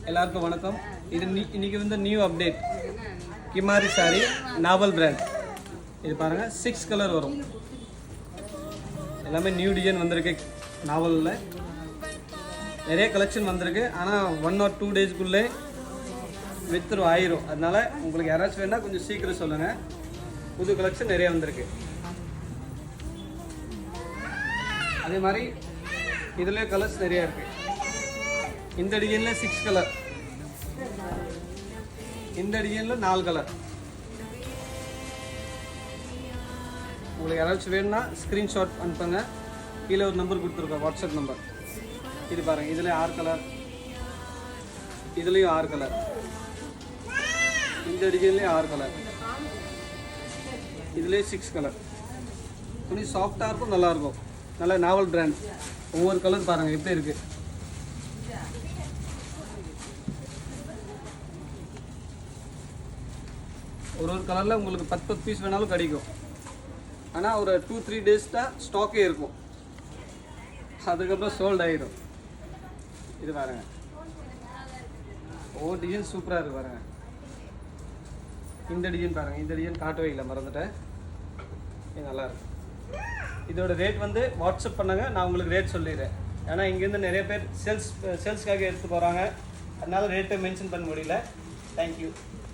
எல்லாருக்கும் வணக்கம். இது இன்னைக்கு வந்து நியூ அப்டேட் கிமாரி சாரி நாவல் பிராண்ட். இது பாருங்கள் 6 கலர் வரும். எல்லாமே நியூ டிசைன் வந்திருக்கு. நாவலில் நிறைய கலெக்ஷன் வந்திருக்கு. ஆனால் 1 or 2 டேஸ்க்குள்ளே வித்துரும் ஆயிரும். அதனால் உங்களுக்கு யாராச்சும் வேணால் கொஞ்சம் சீக்கிரம் சொல்லுங்கள். புது கலெக்ஷன் நிறைய வந்திருக்கு. அதே மாதிரி இதுலேயே கலர்ஸ் நிறையா இருக்குது. இந்த டிசைனில் 6 கலர், இந்த டிசைனில் 4 கலர். உங்களுக்கு யாராச்சும் வேணும்னா ஸ்க்ரீன்ஷாட் அனுப்புங்க. கீழே ஒரு நம்பர் கொடுத்துருக்கோம், வாட்ஸ்அப் நம்பர். இது பாருங்கள், இதில் 6 கலர், இதுலேயும் 6 கலர், இந்த டிசைன்லேயும் 6 கலர், இதுலேயும் 6 கலர். துணி சாஃப்டாக இருக்கும், நல்லாயிருக்கும். நல்ல நாவல் பிராண்ட். ஒவ்வொரு கலர் பாருங்கள் எப்படி இருக்குது. ஒரு கலரில் உங்களுக்கு 10 பீஸ் வேணாலும் கிடைக்கும். ஆனால் ஒரு 2-3 டேஸ் தான் ஸ்டாக்கே இருக்கும். அதுக்கப்புறம் சோல்ட் ஆகிடும். இது பாருங்கள், ஒவ்வொரு டிசைன் சூப்பராக இருக்குது பாருங்கள். இந்த டிசைன் பாருங்கள், இந்த டிசைன் காட்டவே இல்லை, மறந்துட்டேன். இது நல்லாயிருக்கு. இதோட ரேட் வந்து வாட்ஸ்அப் பண்ணுங்க, நான் உங்களுக்கு ரேட் சொல்லிடுறேன். ஏன்னா இங்கேருந்து நிறைய பேர் சேல்ஸ்க்காக எடுத்து போகிறாங்க. அதனால ரேட்டை மென்ஷன் பண்ண முடியல. தேங்க்யூ.